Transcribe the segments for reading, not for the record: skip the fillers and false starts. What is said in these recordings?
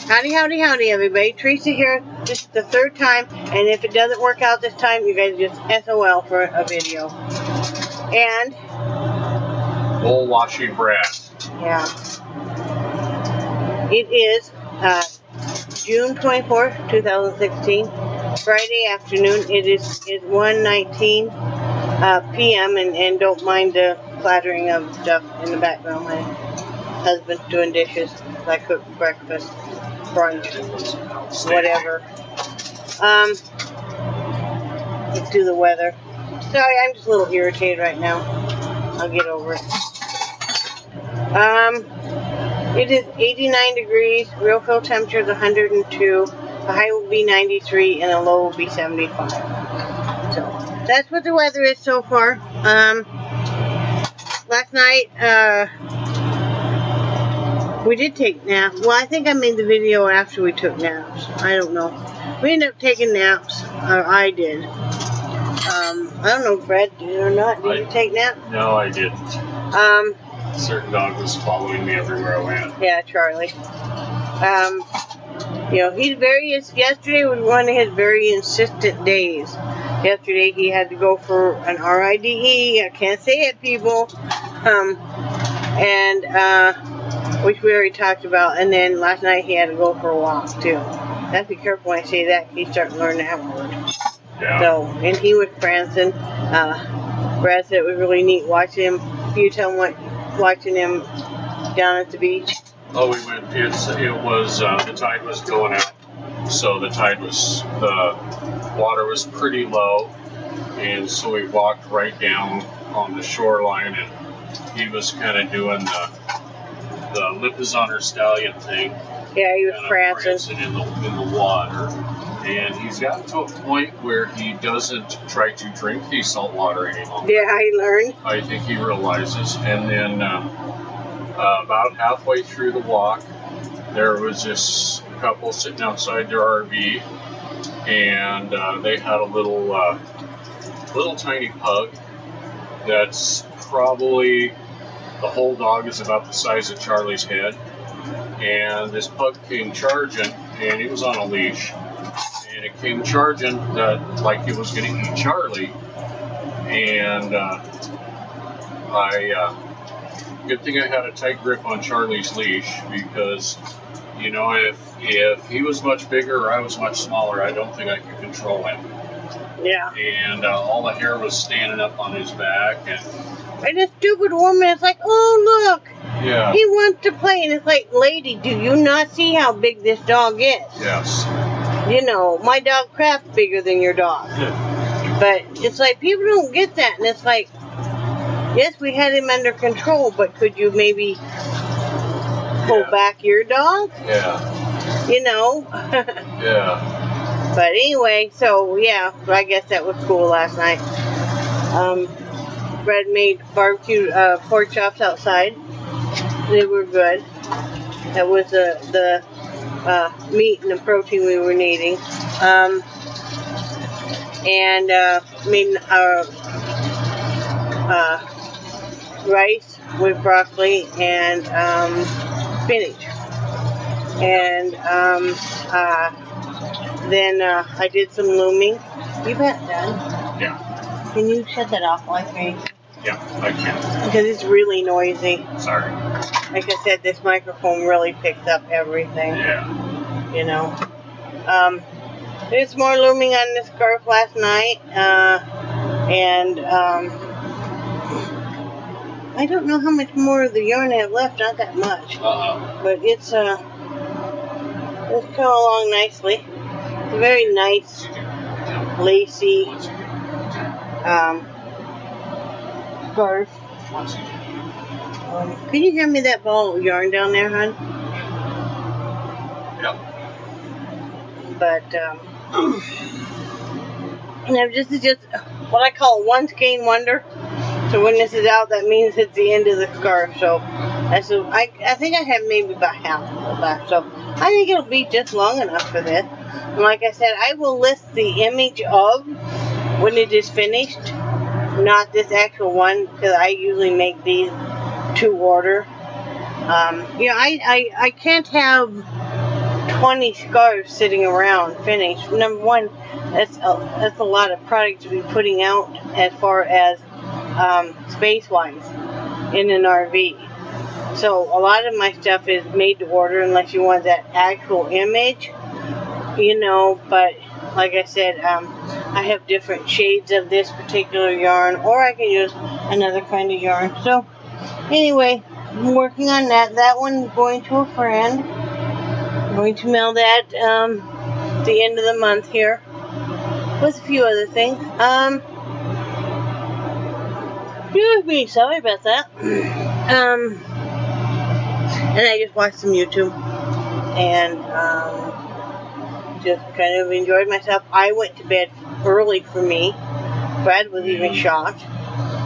Howdy, howdy, howdy, everybody. Teresa here. This is the third time, and if it doesn't work out this time, you guys just SOL for a video. And bowl washing brass. Yeah. It is June 24th, 2016, Friday afternoon. It is 1:19 p.m. and don't mind the clattering of stuff in the background. My husband's doing dishes. I cooked breakfast, brunch, whatever. Let's do the weather. Sorry, I'm just a little irritated right now. I'll get over it. It is 89 degrees. Real feel temperature is 102. The high will be 93 and the low will be 75. So that's what the weather is so far. Last night we did take naps. Well, I think I made the video after we took naps. I don't know. We ended up taking naps, or I did. I don't know if Brad did or not. Did you take naps? No, I didn't. A certain dog was following me everywhere I went. Yeah, Charlie. You know, yesterday was one of his very insistent days. Yesterday he had to go for an RIDE. I can't say it, people. Which we already talked about. And then last night he had to go for a walk, too. I have to be careful when I say that. He's starting to learn that word. Yeah. So, and he was prancing. Brad said it was really neat watching him. You tell him watching him down at the beach. Oh, we went. The tide was going out, so the water was pretty low, and so we walked right down on the shoreline, and he was kind of doing the lip is on her stallion thing. Yeah, he was prancing in the water, and he's gotten to a point where he doesn't try to drink the salt water anymore. Yeah, he learned. I think he realizes, and then about halfway through the walk, there was this couple sitting outside their RV, and they had a little tiny pug that's probably, the whole dog is about the size of Charlie's head, and this pug came charging, and he was on a leash, and it came charging like it was going to eat Charlie, and good thing I had a tight grip on Charlie's leash, because, you know, if he was much bigger or I was much smaller, I don't think I could control him. Yeah. And all the hair was standing up on his back, and this stupid woman is like, oh, look. Yeah. He wants to play, and it's like, lady, do you not see how big this dog is? Yes. You know, my dog Craft's bigger than your dog. But it's like, people don't get that, and it's like, yes, we had him under control, but could you maybe pull back your dog? Yeah. You know? Yeah. But anyway, so yeah, I guess that was cool last night. Brad made barbecue pork chops outside. They were good. That was the meat and the protein we were needing. And made rice with broccoli and spinach. And then I did some looming. You bet, Dad. Yeah. Can you shut that off like me? Yeah, I can. Because it's really noisy. Sorry. Like I said, this microphone really picks up everything. Yeah. You know. There's more looming on this scarf last night. I don't know how much more of the yarn I have left. Not that much. But it's coming along nicely. It's a very nice, lacy scarf. Can you hand me that ball of yarn down there, hon? Yep. But this is just what I call a once-gain wonder. So when this is out, that means it's the end of the scarf. So I think I have maybe about half of it left. So I think it'll be just long enough for this. And like I said, I will list the image of when it is finished, not this actual one, because I usually make these to order. You know, I can't have 20 scarves sitting around finished. Number one, that's a lot of product to be putting out as far as space-wise in an RV. So a lot of my stuff is made to order unless you want that actual image, you know, but like I said, I have different shades of this particular yarn, or I can use another kind of yarn. So anyway, I'm working on that. That one's going to a friend. I'm going to mail that the end of the month here, with a few other things. Excuse me, sorry about that. And I just watched some YouTube and just kind of enjoyed myself. I went to bed early for me. Brad was even shocked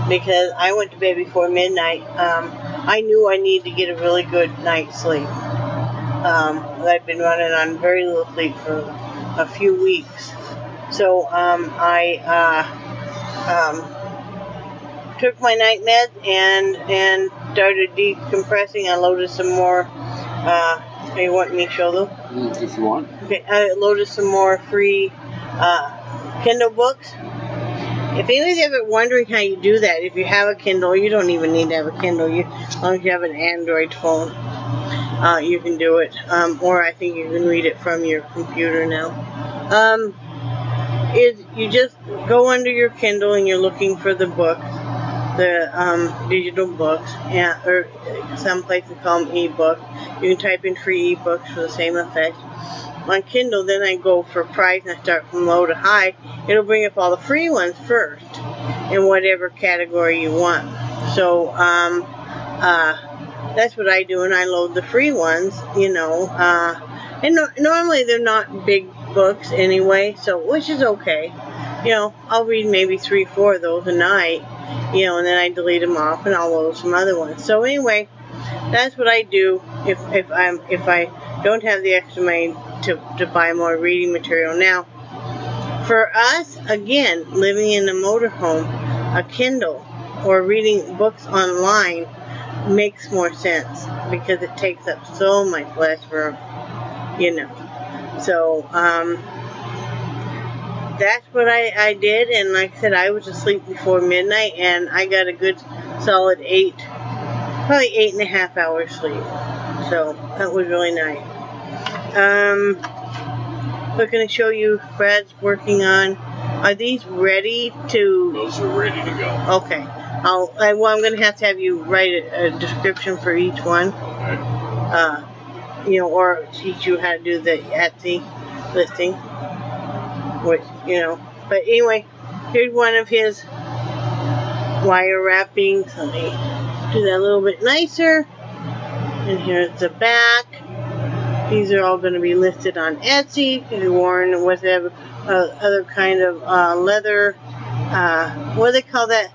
because I went to bed before midnight. I knew I needed to get a really good night's sleep. I've been running on very little sleep for a few weeks. So I took my night meds and started decompressing. I loaded some more. You want me to show them? If you want. Okay, I loaded some more free Kindle books. If anybody's ever wondering how you do that, if you have a Kindle, you don't even need to have a Kindle. As long as you have an Android phone, you can do it. Or I think you can read it from your computer now. You just go under your Kindle and you're looking for the books, the digital books, or some places call them e-book. You can type in free e-books for the same effect. On Kindle, then I go for price and I start from low to high. It'll bring up all the free ones first in whatever category you want. So that's what I do, and I load the free ones, you know. And normally they're not big books anyway, so which is okay. You know, I'll read maybe 3-4 of those a night, you know, and then I delete them off and I'll load some other ones. So anyway, that's what I do if I don't have the extra money to buy more reading material. Now, for us, again, living in a motorhome, a Kindle or reading books online makes more sense because it takes up so much less room, you know. So, that's what I did, and like I said, I was asleep before midnight, and I got a good solid probably 8.5 hours sleep. So, that was really nice. We're going to show you Brad's working on. Are these ready to? Those are ready to go. Okay. I'm going to have you write a description for each one. Okay. You know, or teach you how to do the Etsy listing. Which, you know. But anyway, here's one of his wire wrappings. Let me do that a little bit nicer. And here's the back. These are all going to be listed on Etsy. Can be worn with other kind of leather. What do they call that?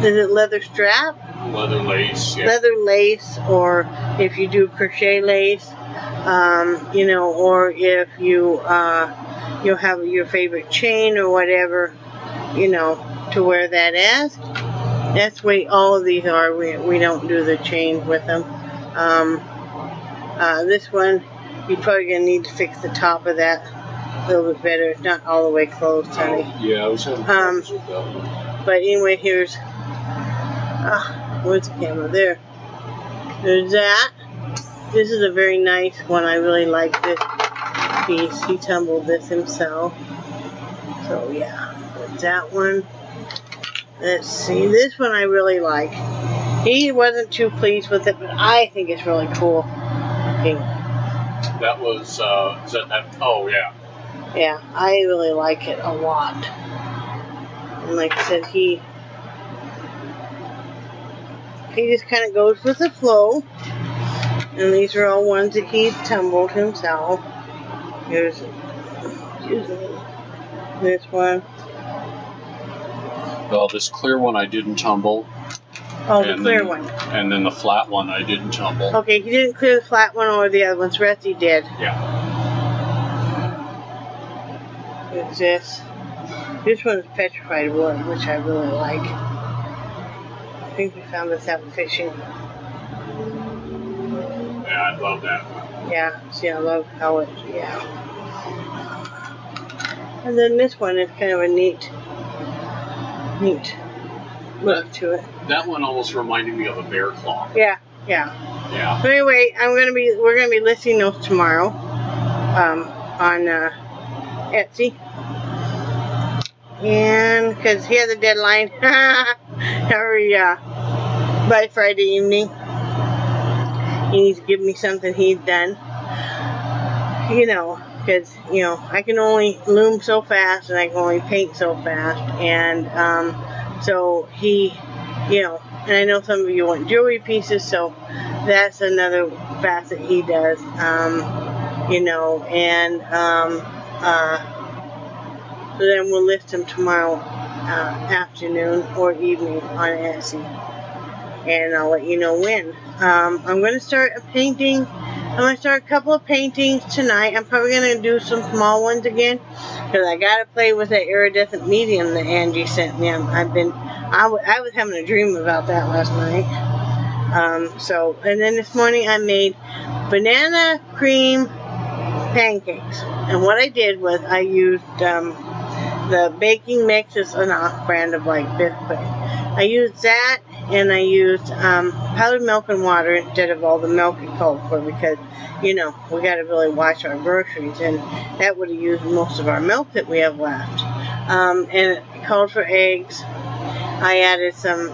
Is it leather strap? Leather lace. Yeah. Leather lace, or if you do crochet lace, you know, or if you you'll have your favorite chain or whatever, you know, to wear that as. That's the way all of these are. We don't do the chains with them. This one, you're probably going to need to fix the top of that a little bit better. It's not all the way closed, honey. Yeah, I was having problems with that one. But anyway, here's, where's the camera? There. There's that. This is a very nice one. I really like this piece. He tumbled this himself. So yeah, there's that one. Let's see. This one I really like. He wasn't too pleased with it, but I think it's really cool. Okay. That was, is that, oh yeah. Yeah, I really like it a lot. And like I said, he just kind of goes with the flow. And these are all ones that he tumbled himself. Here's this one. Well, this clear one I didn't tumble. Oh, the clear one. And then the flat one I didn't tumble. Okay, he didn't clear the flat one or the other ones. The rest he did. Yeah. It's this. This one is petrified wood, which I really like. I think we found this out fishing. Yeah, I love that one. Yeah, see, I love how it, yeah. And then this one is kind of a neat look to it. That one almost reminded me of a bear claw. Yeah. So anyway, we're gonna be listing those tomorrow, on Etsy, and because he has a deadline, by Friday evening, he needs to give me something he's done. Because I can only loom so fast and I can only paint so fast, and so he, and I know some of you want jewelry pieces, so that's another facet he does, so then we'll list them tomorrow afternoon or evening on Etsy, and I'll let you know when. I'm going to start a painting. I'm going to start a couple of paintings tonight. I'm probably going to do some small ones again, because I got to play with that iridescent medium that Angie sent me. I was having a dream about that last night. And then this morning I made banana cream pancakes. And what I did was I used the baking mix. It's an off-brand of like Biscuit. I used that, and I used powdered milk and water instead of all the milk it called for, because we got to really watch our groceries, and that would have used most of our milk that we have left. And it called for eggs. I added some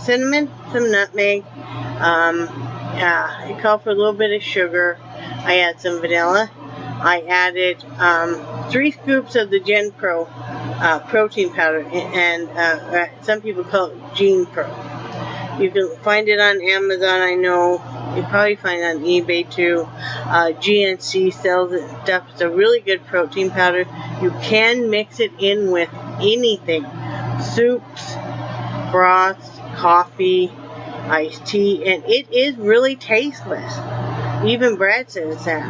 cinnamon, some nutmeg. It called for a little bit of sugar. I added some vanilla. I added 3 scoops of the Gen Pro protein powder, and some people call it Gene Pro. You can find it on Amazon, I know. You probably find it on eBay too. GNC sells it and stuff. It's a really good protein powder. You can mix it in with anything. Soups, broths, coffee, iced tea, and it is really tasteless. Even Brad says that.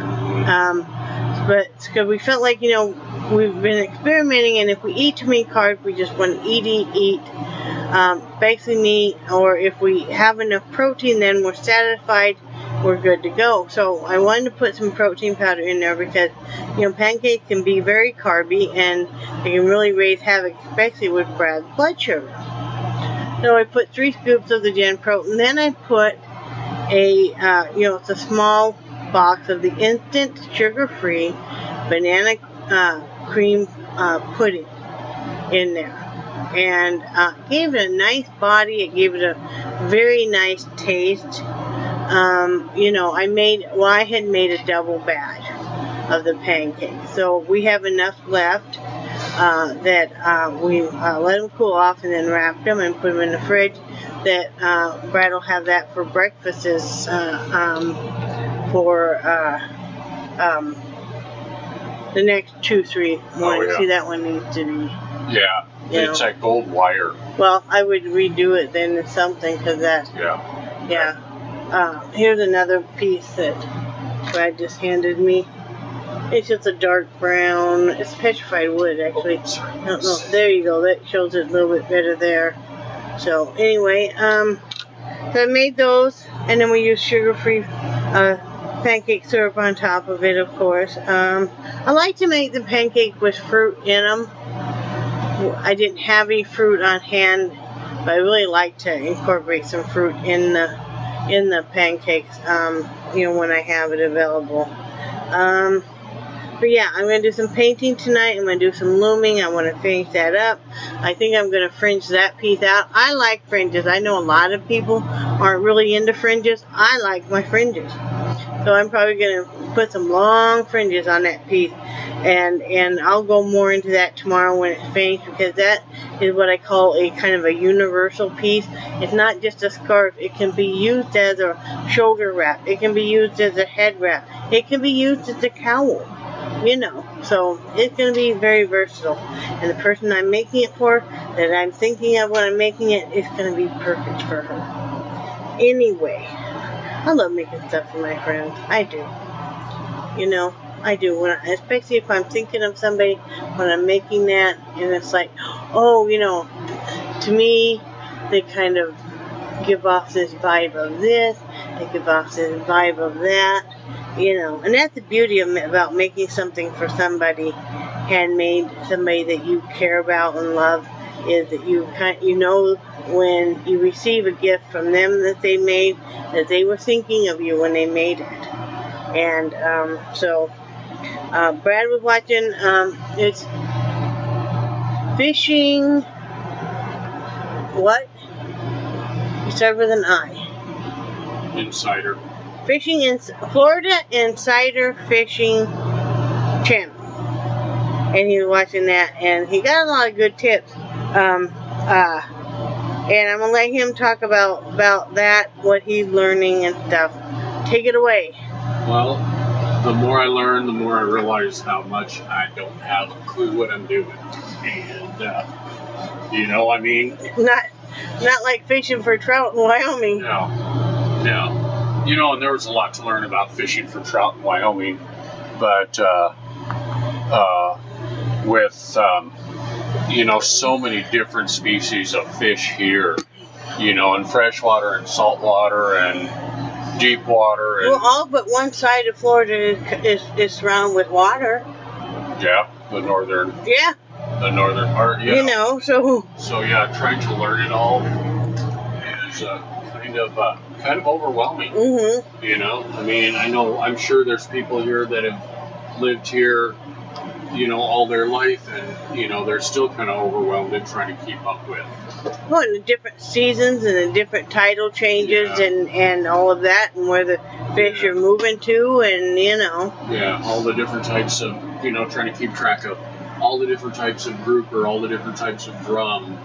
But because we felt like, we've been experimenting, and if we eat too many carbs, we just want to eat. Basically, or if we have enough protein, then we're satisfied, we're good to go. So I wanted to put some protein powder in there because, pancakes can be very carby, and they can really raise havoc, especially with Brad's blood sugar. So I put 3 scoops of the Gen Pro, and then I put it's a small box of the instant sugar-free banana cream pudding in there, and gave it a nice body. It gave it a very nice taste. I had made a double batch of the pancakes, so we have enough left that we let them cool off, and then wrapped them and put them in the fridge. That Brad will have that for breakfast for the next 2-3 mornings. Oh, yeah. See, that one needs to be. Yeah, it's that gold wire. Well, I would redo it then to something, because that. Yeah. Here's another piece that Brad just handed me. It's just a dark brown. It's petrified wood, actually. No, there you go. That shows it a little bit better there. So anyway, so I made those, and then we used sugar-free pancake syrup on top of it, of course. I like to make the pancake with fruit in them. I didn't have any fruit on hand, but I really like to incorporate some fruit in the pancakes, when I have it available. But yeah, I'm going to do some painting tonight. I'm going to do some looming. I want to finish that up. I think I'm going to fringe that piece out. I like fringes. I know a lot of people aren't really into fringes. I like my fringes. So I'm probably going to put some long fringes on that piece. And I'll go more into that tomorrow when it's finished, because that is what I call a kind of a universal piece. It's not just a scarf. It can be used as a shoulder wrap. It can be used as a head wrap. It can be used as a cowl. So it's going to be very versatile. And the person I'm making it for, that I'm thinking of when I'm making it, is going to be perfect for her. Anyway, I love making stuff for my friends. I do. I do. Especially if I'm thinking of somebody when I'm making that, and it's like, to me, they kind of give off this vibe of this, they give off this vibe of that, You know, and that's the beauty about making something for somebody, handmade, somebody that you care about and love, is that you know when you receive a gift from them that they made, that they were thinking of you when they made it. And so Brad was watching, it's fishing, what? You start with an I. Insider. Fishing in Florida Insider Fishing Channel. And he was watching that, and he got a lot of good tips. And I'm gonna let him talk about that, what he's learning and stuff. Take it away. Well, the more I learn, the more I realize how much I don't have a clue what I'm doing. And you know, I mean, not like fishing for trout in Wyoming. No. You know, and there was a lot to learn about fishing for trout in Wyoming, but with you know, so many different species of fish here, you know, in freshwater and saltwater and deep water. And, well, all but one side of Florida is surrounded with water. Yeah, the northern part. You know, so yeah, trying to learn it all is kind of overwhelming. Mm-hmm. You know, I mean, I'm sure there's people here that have lived here, you know, all their life, and you know, they're still kind of overwhelmed and trying to keep up with. Well, and the different seasons and the different tidal changes, and all of that, and where the fish are moving to, and you know. Yeah, all the different types of, you know, trying to keep track of all the different types of grouper, all the different types of drum,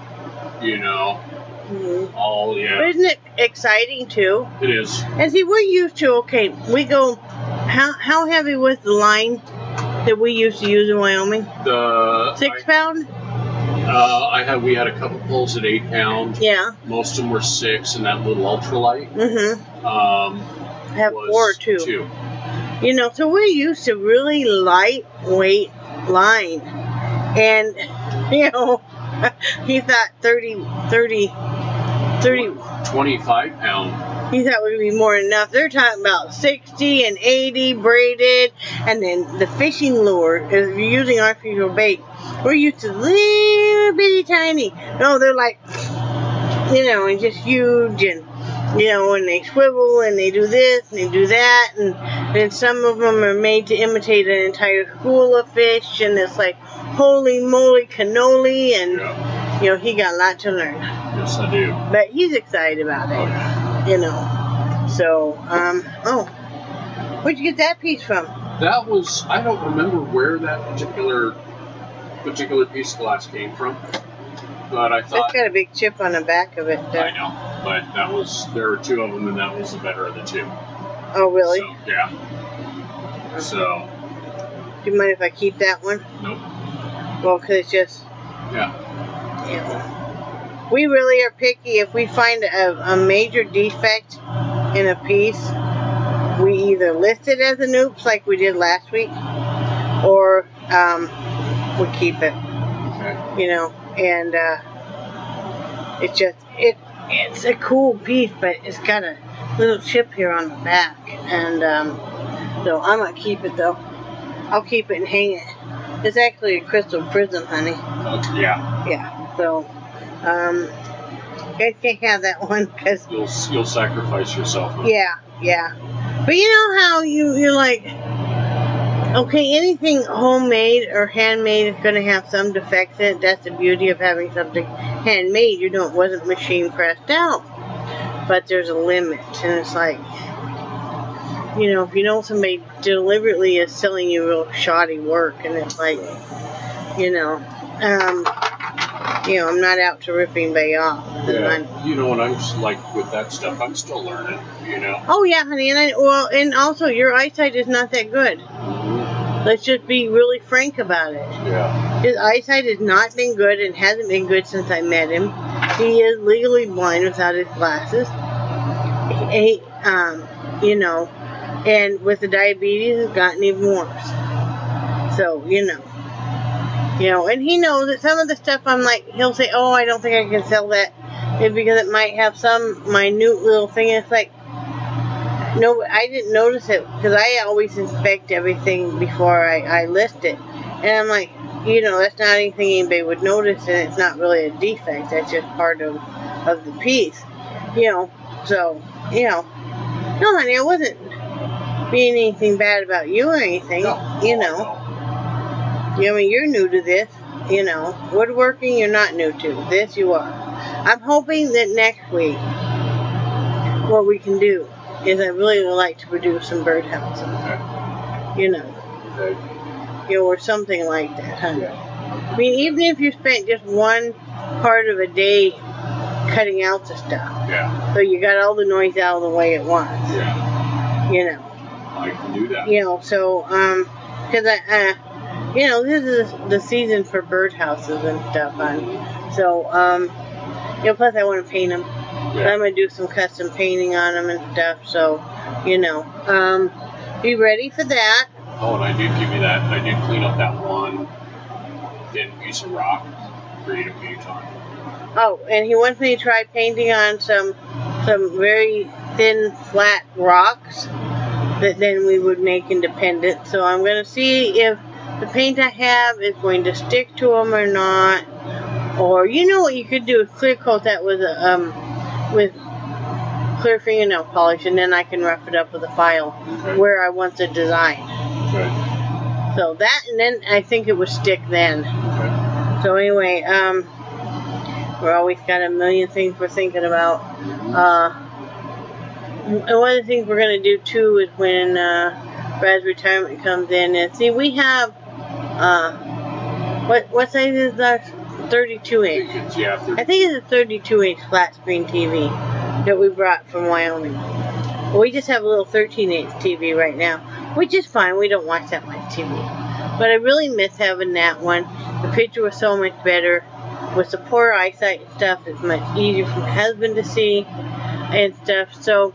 you know. Mm-hmm. All, yeah. But isn't it exciting too? It is. And see, we're used to, we go, how heavy was the line that we used to use in Wyoming? 6 pound? We had a couple pulls at 8 pound. Yeah. Most of them were 6, and that little ultralight. Mm-hmm. I have 4 too. 2. You know, so we're used to really lightweight line. And, you know, he thought 25 pound. He thought would be more than enough. They're talking about 60 and 80 braided. And then the fishing lure, if you're using artificial bait, we're used to little bitty tiny. No, they're like, you know, and just huge, and you know, and they swivel and they do this and they do that, and then some of them are made to imitate an entire school of fish, and it's like holy moly cannoli, and you know, he got a lot to learn. Yes, I do. But he's excited about it. Okay. You know. So, where'd you get that piece from? That was, I don't remember where that particular piece of glass came from, but I thought... It's got a big chip on the back of it. I know, but there were 2 of them, and that was the better of the 2. Oh, really? So, yeah. So... Do you mind if I keep that one? Nope. Well, because it's just... Yeah. We really are picky. If we find a major defect in a piece, we either list it as an oops like we did last week, or we keep it. Okay. You know, and it's a cool piece, but it's got a little chip here on the back, and so I'm gonna keep it though. I'll keep it and hang it. It's actually a crystal prism, honey. Yeah. Yeah. So, you guys can't have that one because you'll sacrifice yourself. Huh? Yeah. But you know how you're like, okay, anything homemade or handmade is going to have some defects in it. That's the beauty of having something handmade. You know, it wasn't machine pressed out. But there's a limit, and it's like, you know, if you know somebody deliberately is selling you real shoddy work, and it's like, you know, I'm not out to rip anybody off. Yeah, you know, and I'm just like with that stuff, I'm still learning, you know. Oh yeah, honey, and also your eyesight is not that good. Mm-hmm. Let's just be really frank about it. Yeah. His eyesight has not been good and hasn't been good since I met him. He is legally blind without his glasses. He, you know, and with the diabetes, it's gotten even worse. So, you know, and he knows that some of the stuff I'm like, he'll say, oh, I don't think I can sell that, because it might have some minute little thing. And it's like, No, I didn't notice it because I always inspect everything before I list it. And I'm like, that's not anything anybody would notice, and it's not really a defect. That's just part of the piece. So, no, honey, I wasn't being anything bad about you or anything. No. I mean, you're new to this. Woodworking, you're not new to. This, you are. I'm hoping that next week, what we can do is I really would like to produce some birdhouses. Okay. Or something like that, honey. Yeah. I mean, even if you spent just one part of a day cutting out the stuff. Yeah. So you got all the noise out of the way at once. Yeah. I can do that. So, because this is the season for birdhouses and stuff, honey. So, plus I want to paint them. Yeah. I'm going to do some custom painting on them and stuff. So, be ready for that. Oh, and I did give you that. I did clean up that one thin piece of rock for you to paint on. Oh, and he wants me to try painting on some very thin, flat rocks that then we would make independent. So I'm going to see if the paint I have is going to stick to them or not. Or, what you could do is clear coat that with clear fingernail polish, and then I can rough it up with a file where I want the design. Okay. So that, and then I think it would stick then. Okay. So anyway, we're always got a million things we're thinking about. And one of the things we're going to do too is when Brad's retirement comes in, and see, we have what size is our 32 inch? I think it's a 32 inch flat screen TV that we brought from Wyoming. Well, we just have a little 13 inch TV right now, which is fine. We don't watch that much TV. But I really miss having that one. The picture was so much better. With the poor eyesight and stuff, it's much easier for my husband to see and stuff. So,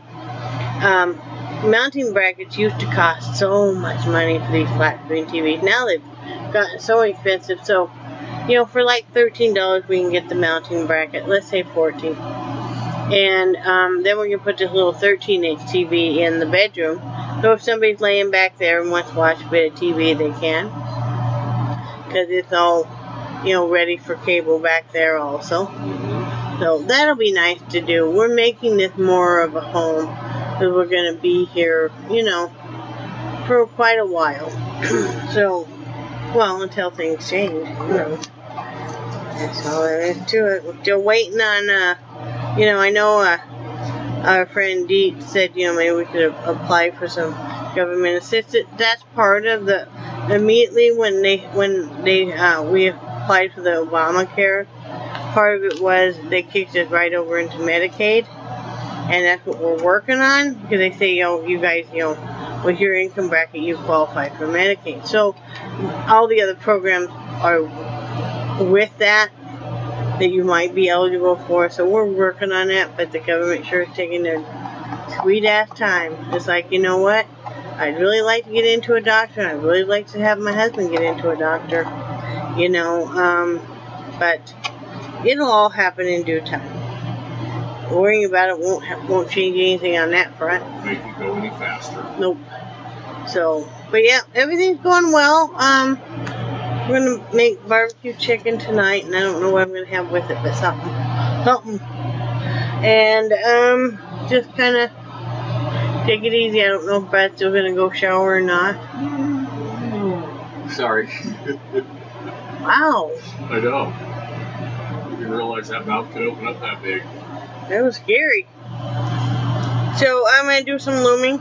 mounting brackets used to cost so much money for these flat screen TVs. Now they've gotten so expensive. So, for like $13, we can get the mounting bracket. Let's say $14. And then we're going to put this little 13 inch TV in the bedroom. So if somebody's laying back there and wants to watch a bit of TV, they can. Because it's all, ready for cable back there also. So that'll be nice to do. We're making this more of a home. Because we're going to be here, for quite a while. So, until things change. That's all there is to it. We're still waiting on, I know our friend Deep said, maybe we could apply for some government assistance. That's part of the, immediately when we applied for the Obamacare, part of it was they kicked us right over into Medicaid. And that's what we're working on, because they say, you guys, with your income bracket, you qualify for Medicaid. So all the other programs are with that you might be eligible for. So we're working on that, but the government sure is taking their sweet ass time. It's like, you know what? I'd really like to get into a doctor, and I'd really like to have my husband get into a doctor, but it'll all happen in due time. Worrying about it won't change anything on that front. Make it go any faster. Nope. So, but yeah, everything's going well. We're going to make barbecue chicken tonight, and I don't know what I'm going to have with it, but something. And, just kind of take it easy. I don't know if Brad's still going to go shower or not. Sorry. Wow. I know. I didn't realize that mouth could open up that big. That was scary. So, I'm going to do some looming.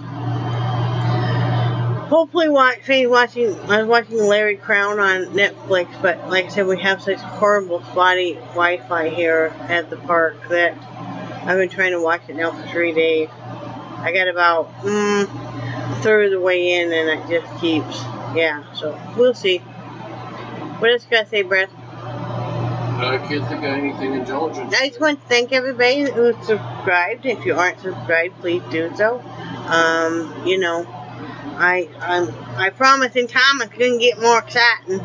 Hopefully, I was watching Larry Crown on Netflix, but like I said, we have such horrible spotty Wi-Fi here at the park that I've been trying to watch it now for 3 days. I got about a third of the way in, and it just keeps, so we'll see. What else you got to say, Brett? I can't think of anything intelligent. I just want to thank everybody who subscribed. If you aren't subscribed, please do so. I promise in time it's going to get more exciting.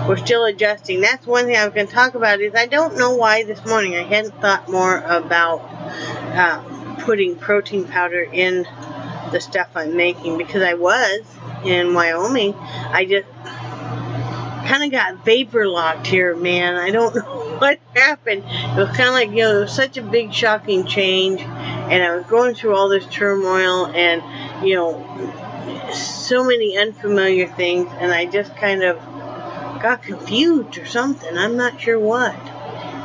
We're still adjusting. That's one thing I was going to talk about is I don't know why this morning I hadn't thought more about putting protein powder in the stuff I'm making, because I was in Wyoming. I just kind of got vapor locked here, man. I don't know what happened. It was kind of like, it was such a big shocking change, and I was going through all this turmoil and, so many unfamiliar things, and I just kind of got confused or something. I'm not sure what.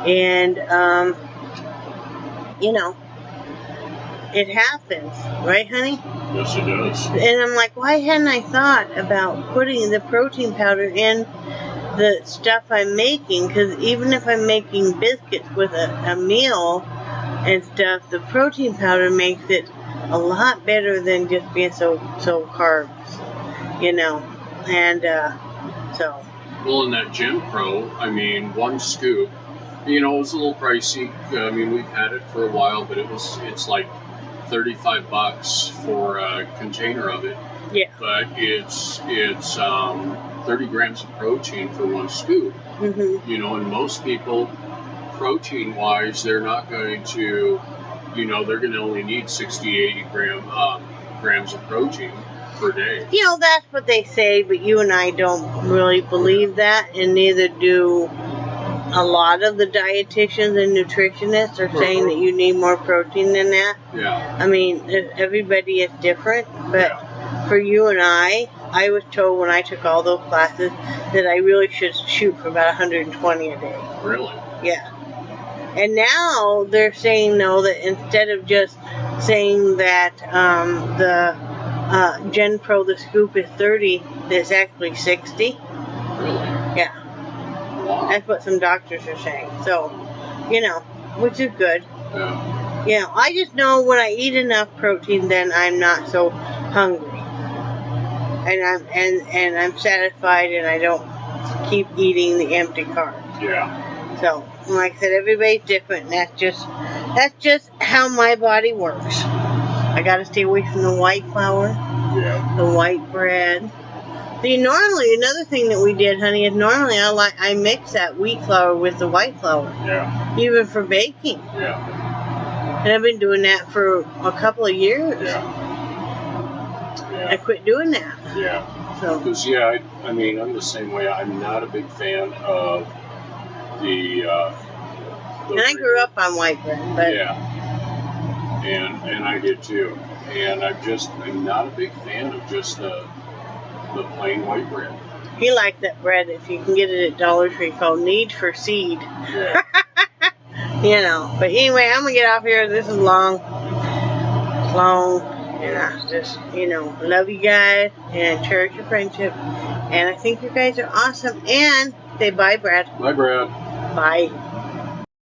And, it happens, right, honey? Yes, it does. And I'm like, why hadn't I thought about putting the protein powder in the stuff I'm making? Because even if I'm making biscuits with a meal and stuff, the protein powder makes it a lot better than just being so carbs, and so. Well, in that Gen Pro, I mean, one scoop, it was a little pricey. I mean, we've had it for a while, but it's like $35 for a container of it. Yeah. But it's 30 grams of protein for one scoop. Mm-hmm. And most people, protein-wise, they're not going to, they're going to only need 60, 80 grams of protein per day. That's what they say, but you and I don't really believe that, and neither do a lot of the dietitians and nutritionists are saying that you need more protein than that. Yeah. I mean, everybody is different, but for you and I was told when I took all those classes that I really should shoot for about 120 a day. Really? Yeah. And now they're saying, no, that instead of just saying that the Gen Pro, the scoop is 30, it's actually 60. Really? Yeah. Wow. That's what some doctors are saying. So, which is good. Yeah. I just know when I eat enough protein, then I'm not so hungry, and I'm satisfied, and I don't keep eating the empty carbs. Yeah. So, like I said, everybody's different. And that's just how my body works. I got to stay away from the white flour. Yeah. The white bread. See, normally, another thing that we did, honey, is normally I mix that wheat flour with the white flour. Yeah. Even for baking. Yeah. And I've been doing that for a couple of years. Yeah. I quit doing that. Yeah. So. Because, I mean, I'm the same way. I'm not a big fan of the and I grew up on white bread, but. Yeah. And I did too. And I'm not a big fan of just the plain white bread. He liked that bread, if you can get it at Dollar Tree, called Need for Seed. Yeah. But anyway, I'm going to get off here. This is long. It's long. And I just, love you guys and cherish your friendship. And I think you guys are awesome. And say bye, Brad. Bye, Brad. Bye.